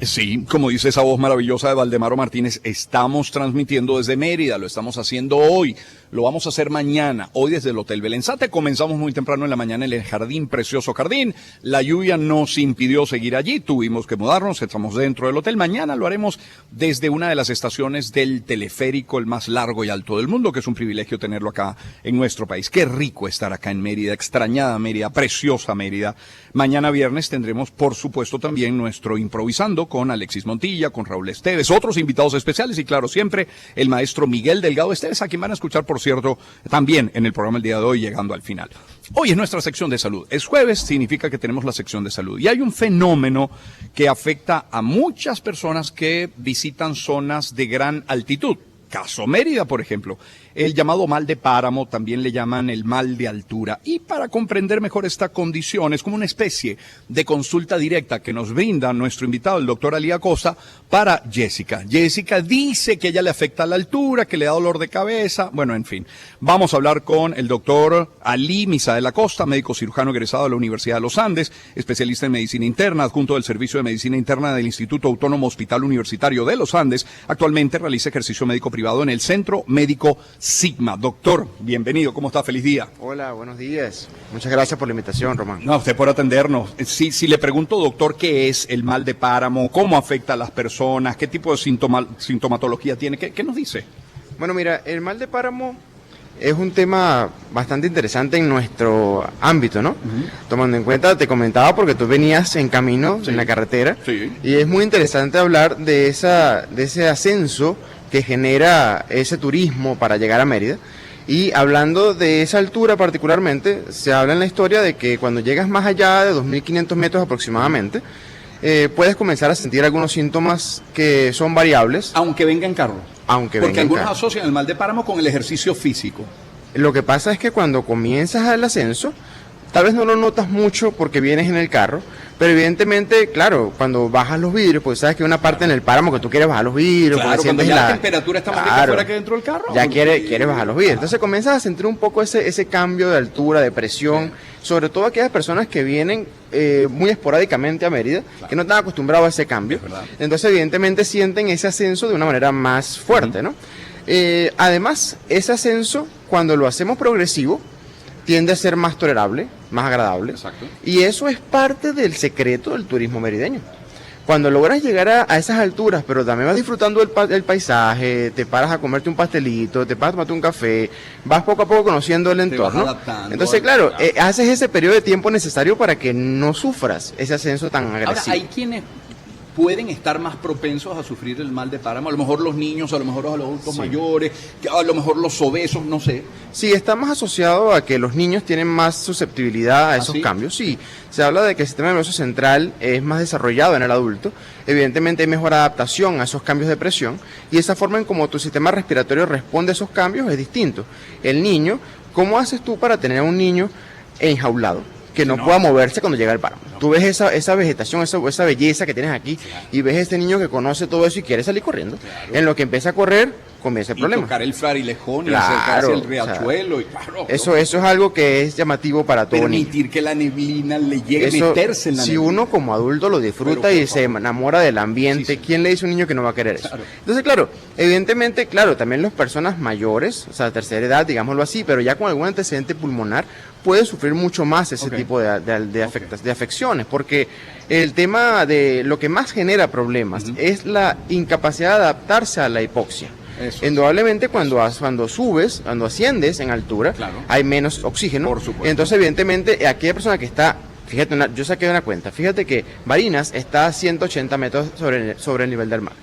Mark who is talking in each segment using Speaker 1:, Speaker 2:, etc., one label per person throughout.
Speaker 1: Sí, como dice esa voz maravillosa de Valdemaro Martínez, estamos transmitiendo desde Mérida, lo estamos haciendo hoy, lo vamos a hacer mañana, hoy desde el Hotel Belenzate. Comenzamos muy temprano en la mañana en el jardín, precioso jardín. La lluvia nos impidió seguir allí, tuvimos que mudarnos, estamos dentro del hotel. Mañana lo haremos desde una de las estaciones del teleférico, el más largo y alto del mundo, que es un privilegio tenerlo acá en nuestro país. Qué rico estar acá en Mérida, extrañada Mérida, preciosa Mérida. Mañana viernes tendremos, por supuesto, también nuestro Improvisando con Alexis Montilla, con Raúl Esteves, otros invitados especiales y, claro, siempre el maestro Miguel Delgado Esteves, a quien van a escuchar, por cierto, también en el programa el día de hoy, llegando al final. Hoy es nuestra sección de salud. Es jueves, significa que tenemos la sección de salud. Y hay un fenómeno que afecta a muchas personas que visitan zonas de gran altitud. Caso Mérida, por ejemplo. El llamado mal de páramo, también le llaman el mal de altura. Y para comprender mejor esta condición, es como una especie de consulta directa que nos brinda nuestro invitado, el doctor Ali Acosta, para Jessica. Jessica dice que a ella le afecta la altura, que le da dolor de cabeza. Bueno, en fin. Vamos a hablar con el doctor Ali Misael Acosta, médico cirujano egresado de la Universidad de los Andes, especialista en medicina interna, adjunto del Servicio de Medicina Interna del Instituto Autónomo Hospital Universitario de los Andes. Actualmente realiza ejercicio médico privado en el Centro Médico Sigma. Doctor, bienvenido, ¿cómo está? Feliz día.
Speaker 2: Hola, buenos días. Muchas gracias por la invitación, Román.
Speaker 1: No, usted por atendernos. Si le pregunto, doctor, ¿qué es el mal de páramo? ¿Cómo afecta a las personas? ¿Qué tipo de sintomatología tiene? ¿Qué nos dice?
Speaker 2: Bueno, mira, el mal de páramo es un tema bastante interesante en nuestro ámbito, ¿no? Tomando en cuenta, te comentaba, porque tú venías en camino, en la carretera, y es muy interesante hablar de ese ascenso que genera ese turismo para llegar a Mérida. Y hablando de esa altura particularmente, se habla en la historia de que cuando llegas más allá de 2.500 metros aproximadamente, puedes comenzar a sentir algunos síntomas que son variables.
Speaker 1: Aunque venga en carro. Porque algunos
Speaker 2: carro
Speaker 1: asocian el mal de páramo con el ejercicio físico.
Speaker 2: Lo que pasa es que cuando comienzas el ascenso, tal vez no lo notas mucho porque vienes en el carro, pero evidentemente, claro, cuando bajas los vidrios, pues sabes que hay una parte en el páramo que tú quieres bajar los vidrios.
Speaker 1: Claro, cuando ya la temperatura está más rica afuera que dentro del carro.
Speaker 2: Ya quieres bajar los vidrios. Entonces comienzas a sentir un poco ese cambio de altura, de presión, sobre todo aquellas personas que vienen muy esporádicamente a Mérida, que no están acostumbrados a ese cambio. Entonces evidentemente sienten ese ascenso de una manera más fuerte, ¿no? Además, ese ascenso, cuando lo hacemos progresivo, tiende a ser más tolerable, más agradable.
Speaker 1: Exacto.
Speaker 2: Y eso es parte del secreto del turismo merideño. Cuando logras llegar a esas alturas, pero también vas disfrutando el paisaje, te paras a comerte un pastelito, te paras a tomarte un café, vas poco a poco conociendo el entorno. Entonces, claro, haces ese periodo de tiempo necesario para que no sufras ese ascenso tan agresivo.
Speaker 1: Ahora, hay quienes pueden estar más propensos a sufrir el mal de páramo, a lo mejor los niños, a lo mejor los adultos mayores, a lo mejor los obesos, no sé.
Speaker 2: Sí, está más asociado a que los niños tienen más susceptibilidad a esos cambios. Sí, se habla de que el sistema nervioso central es más desarrollado en el adulto. Evidentemente hay mejor adaptación a esos cambios de presión y esa forma en cómo tu sistema respiratorio responde a esos cambios es distinto. El niño, ¿cómo haces tú para tener a un niño enjaulado que no pueda moverse cuando llega el páramo? Tú ves esa vegetación, esa belleza que tienes aquí, y ves a este niño que conoce todo eso y quiere salir corriendo. En lo que empieza a correr, comienza el problema.
Speaker 1: Tocar el Frarilejón y acercarse al riachuelo.
Speaker 2: Eso es algo que es llamativo para todo niño.
Speaker 1: Permitir que la neblina le llegue a meterse en la neblina.
Speaker 2: Si uno como adulto lo disfruta y se enamora del ambiente, ¿quién le dice a un niño que no va a querer eso? Entonces, claro, evidentemente, también las personas mayores, o sea, tercera edad, digámoslo así, pero ya con algún antecedente pulmonar, puede sufrir mucho más ese tipo de afecciones, porque el tema de lo que más genera problemas es la incapacidad de adaptarse a la hipoxia. Indudablemente cuando asciendes en altura, hay menos oxígeno.
Speaker 1: Por supuesto.
Speaker 2: Entonces evidentemente aquella persona que está, fíjate, yo saqué una cuenta, fíjate que Barinas está a 180 metros sobre el nivel del mar.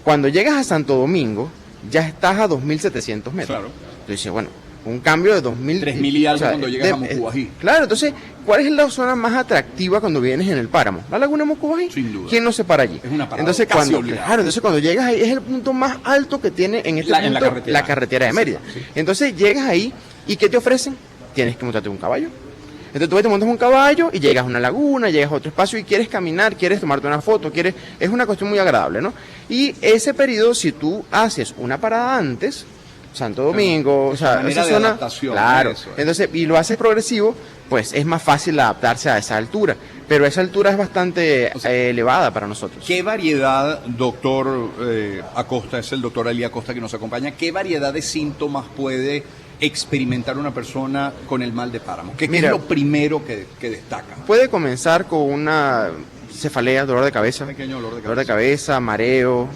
Speaker 2: Cuando llegas a Santo Domingo, ya estás a 2.700 metros. Claro. Entonces, bueno, un cambio de 2.000...
Speaker 1: 3.000 y algo cuando llegas a Mocubají.
Speaker 2: Claro, entonces, ¿cuál es la zona más atractiva cuando vienes en el páramo? ¿La laguna de Mocubají?
Speaker 1: Sin duda.
Speaker 2: ¿Quién no se para allí?
Speaker 1: Es una parada
Speaker 2: entonces,
Speaker 1: casi obligada.
Speaker 2: entonces cuando llegas ahí, es el punto más alto que tiene en este punto la carretera de Mérida. Sí. Entonces, llegas ahí, ¿y qué te ofrecen? Tienes que montarte un caballo. Entonces tú te montas un caballo y llegas a una laguna, llegas a otro espacio y quieres caminar, quieres tomarte una foto, es una cuestión muy agradable, ¿no? Y ese periodo, si tú haces una parada antes, Santo Domingo, o sea, esa zona, claro, entonces, y lo haces progresivo, pues es más fácil adaptarse a esa altura. pero esa altura es bastante elevada para nosotros.
Speaker 1: ¿Qué variedad, doctor Acosta, es el doctor Ali Acosta que nos acompaña, qué variedad de síntomas puede experimentar una persona con el mal de páramo? ¿Qué es lo primero que destaca?
Speaker 2: Puede comenzar con una cefalea, dolor de cabeza,
Speaker 1: pequeño
Speaker 2: dolor de cabeza, mareo,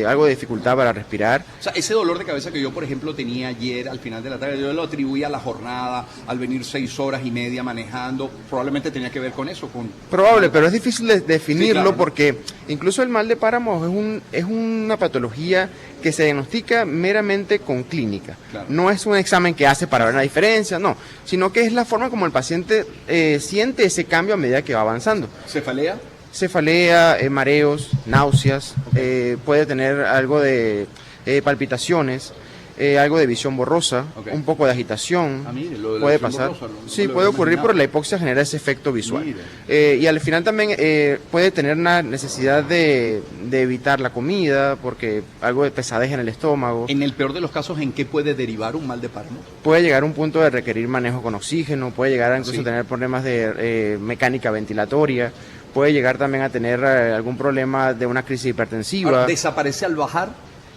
Speaker 2: algo de dificultad para respirar.
Speaker 1: O sea, ese dolor de cabeza que yo, por ejemplo, tenía ayer al final de la tarde, yo lo atribuía a la jornada, al venir 6 horas y media manejando, probablemente tenía que ver con eso.
Speaker 2: Probable, pero es difícil de definirlo, sí, claro, porque incluso el mal de páramo es una patología que se diagnostica meramente con clínica. Claro. No es un examen que hace para ver la diferencia, no, sino que es la forma como el paciente siente ese cambio a medida que va avanzando.
Speaker 1: ¿Cefalea?
Speaker 2: Cefalea, mareos, náuseas, puede tener algo de palpitaciones, algo de visión borrosa, un poco de agitación, puede pasar. Sí, puede ocurrir, pero la hipoxia genera ese efecto visual. Y al final también puede tener una necesidad de evitar la comida, porque algo de pesadez en el estómago.
Speaker 1: En el peor de los casos, ¿en qué puede derivar un mal de páramo?
Speaker 2: Puede llegar a un punto de requerir manejo con oxígeno, puede llegar a incluso tener problemas de mecánica ventilatoria, puede llegar también a tener algún problema de una crisis hipertensiva.
Speaker 1: Ahora, ¿desaparece al bajar?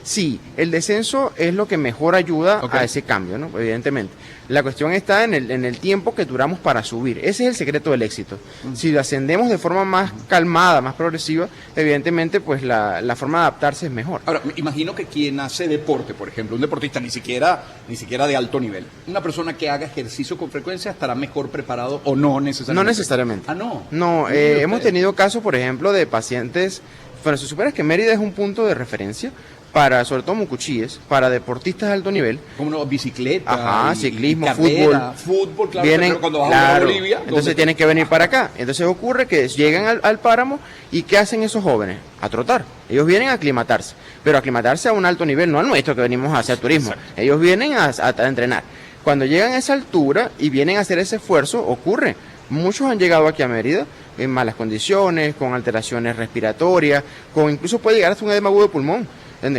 Speaker 2: Sí, el descenso es lo que mejor ayuda a ese cambio, ¿no? Evidentemente. La cuestión está en el tiempo que duramos para subir. Ese es el secreto del éxito. Si lo ascendemos de forma más calmada, más progresiva, evidentemente pues la forma de adaptarse es mejor.
Speaker 1: Ahora, imagino que quien hace deporte, por ejemplo, un deportista ni siquiera de alto nivel, una persona que haga ejercicio con frecuencia estará mejor preparado o no necesariamente.
Speaker 2: No necesariamente.
Speaker 1: Ah, no.
Speaker 2: No, hemos tenido casos, por ejemplo, de pacientes, bueno, si supieras que Mérida es un punto de referencia para, sobre todo mucuchíes, para deportistas de alto nivel.
Speaker 1: Como una bicicleta,
Speaker 2: ciclismo,
Speaker 1: fútbol, claro,
Speaker 2: vienen,
Speaker 1: cuando vas a Bolivia.
Speaker 2: Entonces tienen que venir para acá. Entonces ocurre que llegan al páramo y ¿qué hacen esos jóvenes? A trotar. Ellos vienen a aclimatarse, pero a aclimatarse a un alto nivel, no al nuestro que venimos a hacer turismo. Exacto. Ellos vienen a entrenar. Cuando llegan a esa altura y vienen a hacer ese esfuerzo, ocurre. Muchos han llegado aquí a Mérida en malas condiciones, con alteraciones respiratorias, incluso puede llegar hasta un edema agudo de pulmón,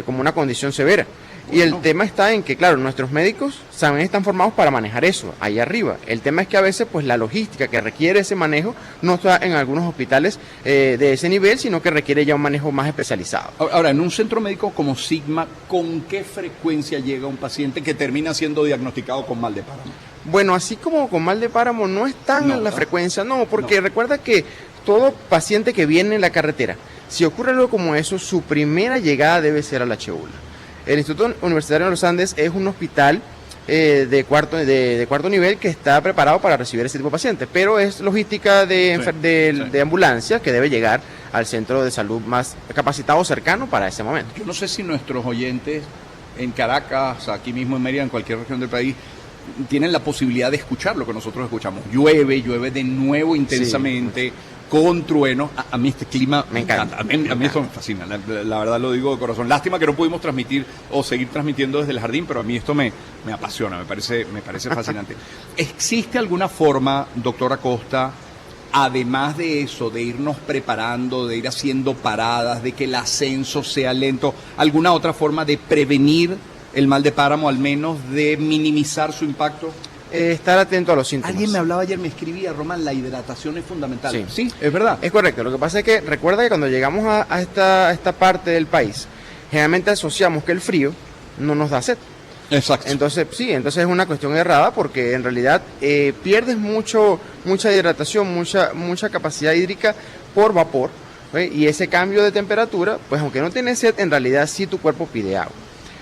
Speaker 2: como una condición severa. Y el tema está en que, claro, nuestros médicos también están formados para manejar eso, ahí arriba. El tema es que a veces, pues, la logística que requiere ese manejo no está en algunos hospitales de ese nivel, sino que requiere ya un manejo más especializado.
Speaker 1: Ahora, en un centro médico como Sigma, ¿con qué frecuencia llega un paciente que termina siendo diagnosticado con mal de páramo?
Speaker 2: Bueno, así como con mal de páramo no es tan la frecuencia, porque recuerda que todo paciente que viene en la carretera, si ocurre algo como eso, su primera llegada debe ser a la Chéula. El Instituto Universitario de los Andes es un hospital de cuarto nivel que está preparado para recibir ese tipo de pacientes, pero es logística de ambulancia que debe llegar al centro de salud más capacitado cercano para ese momento.
Speaker 1: Yo no sé si nuestros oyentes en Caracas, aquí mismo en Mérida, en cualquier región del país, tienen la posibilidad de escuchar lo que nosotros escuchamos. Llueve de nuevo intensamente, con truenos. A mí este clima me encanta. A mí esto me fascina, la verdad lo digo de corazón. Lástima que no pudimos transmitir o seguir transmitiendo desde el jardín, pero a mí esto me apasiona, me parece fascinante. ¿Existe alguna forma, doctor Acosta, además de eso, de irnos preparando, de ir haciendo paradas, de que el ascenso sea lento, alguna otra forma de prevenir el mal de páramo, al menos de minimizar su impacto?
Speaker 2: Estar atento a los síntomas.
Speaker 1: Alguien me hablaba ayer, me escribía, Román, la hidratación es fundamental. Sí, es verdad.
Speaker 2: Es correcto. Lo que pasa es que recuerda que cuando llegamos a esta parte del país, generalmente asociamos que el frío no nos da sed.
Speaker 1: Exacto.
Speaker 2: Entonces es una cuestión errada porque en realidad pierdes mucha hidratación, mucha capacidad hídrica por vapor, ¿sí? Y ese cambio de temperatura, pues aunque no tienes sed, en realidad sí tu cuerpo pide agua.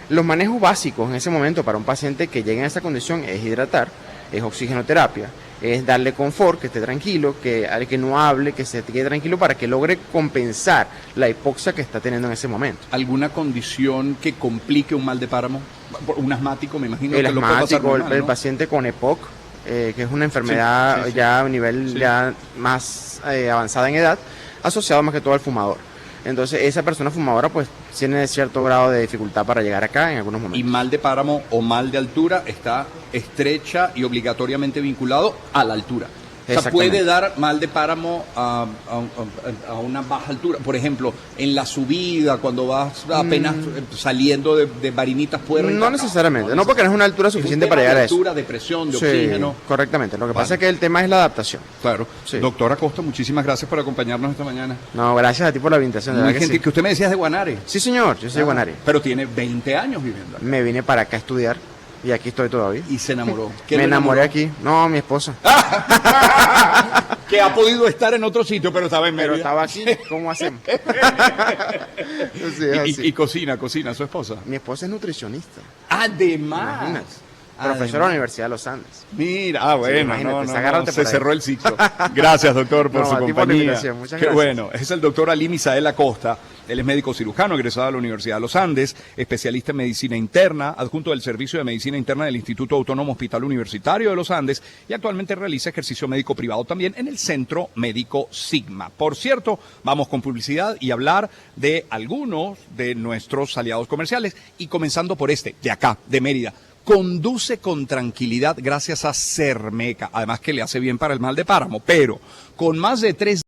Speaker 2: Los manejos básicos en ese momento para un paciente que llegue a esa condición es hidratar, es oxigenoterapia, es darle confort, que esté tranquilo, que no hable, que se quede tranquilo para que logre compensar la hipoxia que está teniendo en ese momento.
Speaker 1: ¿Alguna condición que complique un mal de páramo? Un asmático, me imagino.
Speaker 2: El asmático, el paciente con EPOC, que es una enfermedad ya a nivel ya más avanzada en edad, asociado más que todo al fumador. Entonces esa persona fumadora pues tiene cierto grado de dificultad para llegar acá en algunos momentos.
Speaker 1: Y mal de páramo o mal de altura está estrecha y obligatoriamente vinculado a la altura. O sea, puede dar mal de páramo a una baja altura. Por ejemplo, en la subida, cuando vas apenas saliendo de Barinitas, puede...
Speaker 2: No necesariamente, no, porque no es una altura suficiente para llegar a eso.
Speaker 1: Altura, de presión, de oxígeno.
Speaker 2: Correctamente, lo que pasa es que el tema es la adaptación.
Speaker 1: Claro. Sí. Doctor Acosta, muchísimas gracias por acompañarnos esta mañana.
Speaker 2: No, gracias a ti por la invitación.
Speaker 1: Muy gentil, que usted me decía de Guanare.
Speaker 2: Sí, señor, yo soy de Guanare.
Speaker 1: Pero tiene 20 años viviendo acá.
Speaker 2: Me vine para acá a estudiar y aquí estoy todavía.
Speaker 1: Y se enamoró.
Speaker 2: Me enamoré aquí. No, mi esposa.
Speaker 1: Que ha podido estar en otro sitio, pero estaba en Mérida.
Speaker 2: Pero estaba aquí, ¿cómo hacemos? Sí,
Speaker 1: y cocina su esposa.
Speaker 2: Mi esposa es nutricionista.
Speaker 1: Además.
Speaker 2: Imagínate. Profesor de la Universidad de los Andes.
Speaker 1: Mira, bueno,
Speaker 2: sí,
Speaker 1: se cerró el ciclo. Gracias, doctor, por su compañía.
Speaker 2: Muchas
Speaker 1: Qué
Speaker 2: gracias.
Speaker 1: bueno, es el doctor Ali Misael Acosta. Él es médico cirujano, egresado de la Universidad de los Andes, especialista en medicina interna, adjunto del Servicio de Medicina Interna del Instituto Autónomo Hospital Universitario de los Andes y actualmente realiza ejercicio médico privado también en el Centro Médico Sigma. Por cierto, vamos con publicidad y hablar de algunos de nuestros aliados comerciales y comenzando por este, de acá, de Mérida. Conduce con tranquilidad gracias a Cermeca, además que le hace bien para el mal de páramo, pero con más de 3